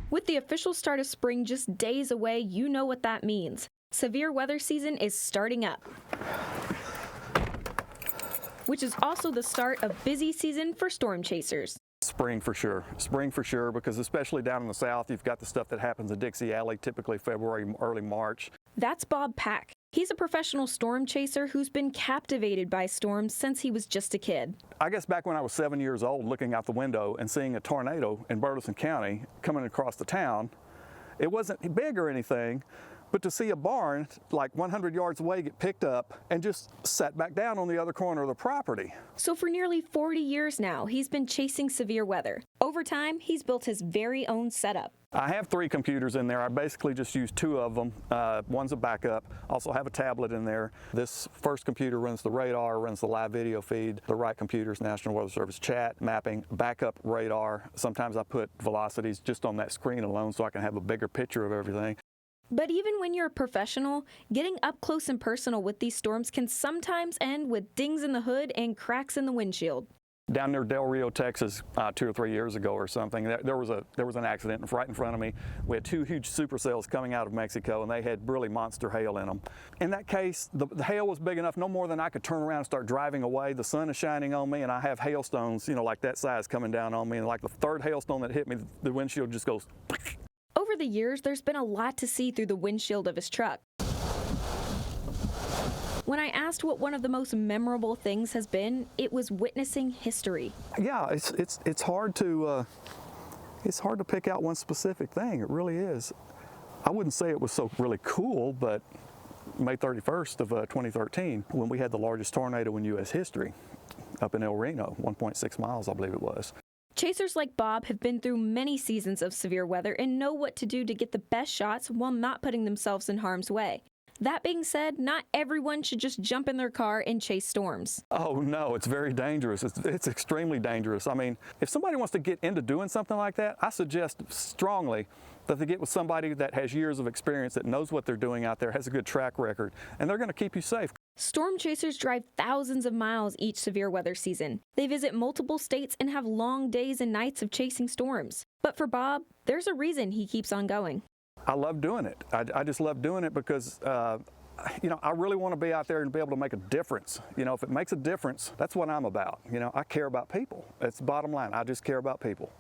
With the official start of spring just days away, you know what that means. Severe weather season is starting up, which is also the start of busy season for storm chasers. Spring for sure, because especially down in the south, you've got the stuff that happens in Dixie Alley, typically February, early March. That's Bob Pack. He's a professional storm chaser who's been captivated by storms since he was just a kid. I guess back when I was 7 years old, looking out the window and seeing a tornado in Burleson County coming across the town, it wasn't big or anything, but to see a barn like 100 yards away get picked up and just set back down on the other corner of the property. So for nearly 40 years now, he's been chasing severe weather. Over time, he's built his very own setup. I have 3 computers in there. I basically just use 2 of them. One's a backup. Also have a tablet in there. This first computer runs the radar, runs the live video feed. The right computer's National Weather Service chat, mapping, backup radar. Sometimes I put velocities just on that screen alone so I can have a bigger picture of everything. But even when you're a professional, getting up close and personal with these storms can sometimes end with dings in the hood and cracks in the windshield. Down near Del Rio, Texas, 2 or 3 years ago or something, there was an accident right in front of me. We had 2 huge supercells coming out of Mexico, and they had really monster hail in them. In that case, the hail was big enough, no more than I could turn around and start driving away. The sun is shining on me, and I have hailstones, like that size coming down on me. And like the 3rd hailstone that hit me, the windshield just goes. Over the years, there's been a lot to see through the windshield of his truck. When I asked what one of the most memorable things has been, it was witnessing history. Yeah, it's hard to pick out one specific thing. It really is. I wouldn't say it was so really cool, but May 31st of 2013, when we had the largest tornado in U.S. history up in El Reno, 1.6 miles, I believe it was. Chasers like Bob have been through many seasons of severe weather and know what to do to get the best shots while not putting themselves in harm's way. That being said, not everyone should just jump in their car and chase storms. Oh no, it's very dangerous. It's extremely dangerous. I mean, if somebody wants to get into doing something like that, I suggest strongly that they get with somebody that has years of experience, that knows what they're doing out there, has a good track record, and they're going to keep you safe. Storm chasers drive thousands of miles each severe weather season. They visit multiple states and have long days and nights of chasing storms. But for Bob, there's a reason he keeps on going. I love doing it. I just love doing it because, I really want to be out there and be able to make a difference. If it makes a difference, that's what I'm about. I care about people. That's the bottom line. I just care about people.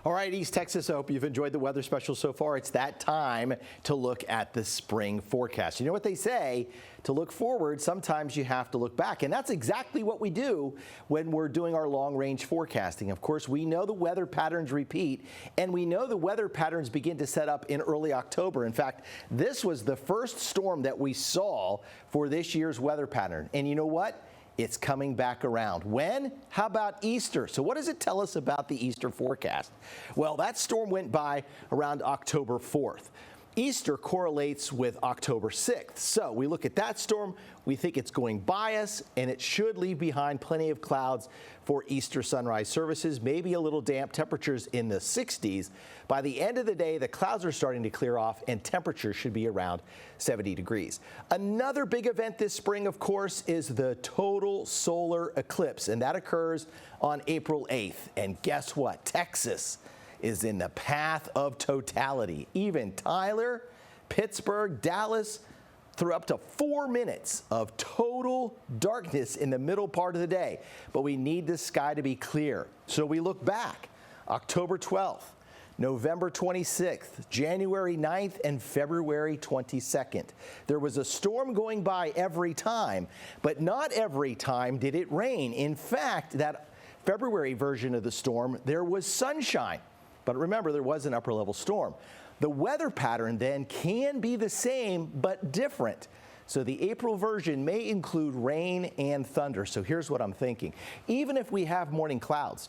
All right, East Texas, I hope you've enjoyed the weather special so far. It's that time to look at the spring forecast. You know what they say? To look forward, sometimes you have to look back. And that's exactly what we do when we're doing our long-range forecasting. Of course, we know the weather patterns repeat, and we know the weather patterns begin to set up in early October. In fact, this was the first storm that we saw for this year's weather pattern. And you know what? It's coming back around. When? How about Easter? So what does it tell us about the Easter forecast? Well, that storm went by around October 4th. Easter correlates with October 6th. So we look at that storm, we think it's going by us, and it should leave behind plenty of clouds for Easter sunrise services, maybe a little damp, temperatures in the 60s. By the end of the day, the clouds are starting to clear off and temperatures should be around 70 degrees. Another big event this spring, of course, is the total solar eclipse, and that occurs on April 8th. And guess what? Texas is in the path of totality. Even Tyler, Pittsburgh, Dallas, through up to 4 minutes of total darkness in the middle part of the day. But we need the sky to be clear. So we look back, October 12th, November 26th, January 9th, and February 22nd. There was a storm going by every time, but not every time did it rain. In fact, that February version of the storm, there was sunshine. But remember, there was an upper-level storm. The weather pattern then can be the same but different. So the April version may include rain and thunder. So here's what I'm thinking. Even if we have morning clouds,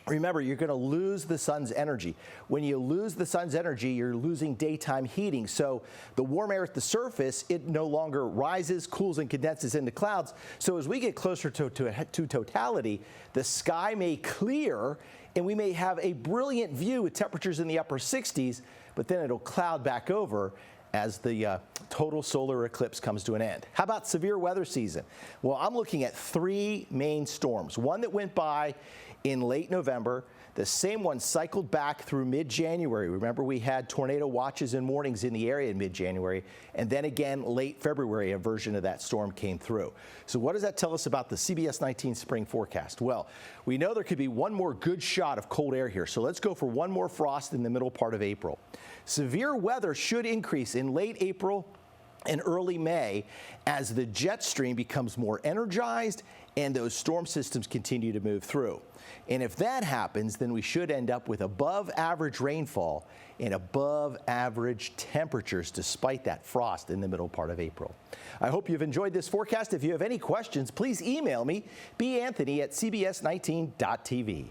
remember, you're going to lose the sun's energy. When you lose the sun's energy, you're losing daytime heating. So the warm air at the surface, it no longer rises, cools, and condenses into clouds. So as we get closer to totality, the sky may clear, and we may have a brilliant view with temperatures in the upper 60s, but then it'll cloud back over as the total solar eclipse comes to an end. How about severe weather season? Well, I'm looking at 3 main storms. One that went by in late November, The same one cycled back through mid-January. Remember, we had tornado watches and warnings in the area in mid-January, and then again late February, a version of that storm came through. So what does that tell us about the CBS 19 spring forecast? Well, we know there could be one more good shot of cold air here, so let's go for one more frost in the middle part of April. Severe weather should increase in late April and early May as the jet stream becomes more energized and those storm systems continue to move through. And if that happens, then we should end up with above average rainfall and above average temperatures despite that frost in the middle part of April. I hope you've enjoyed this forecast. If you have any questions, please email me, banthony@cbs19.tv.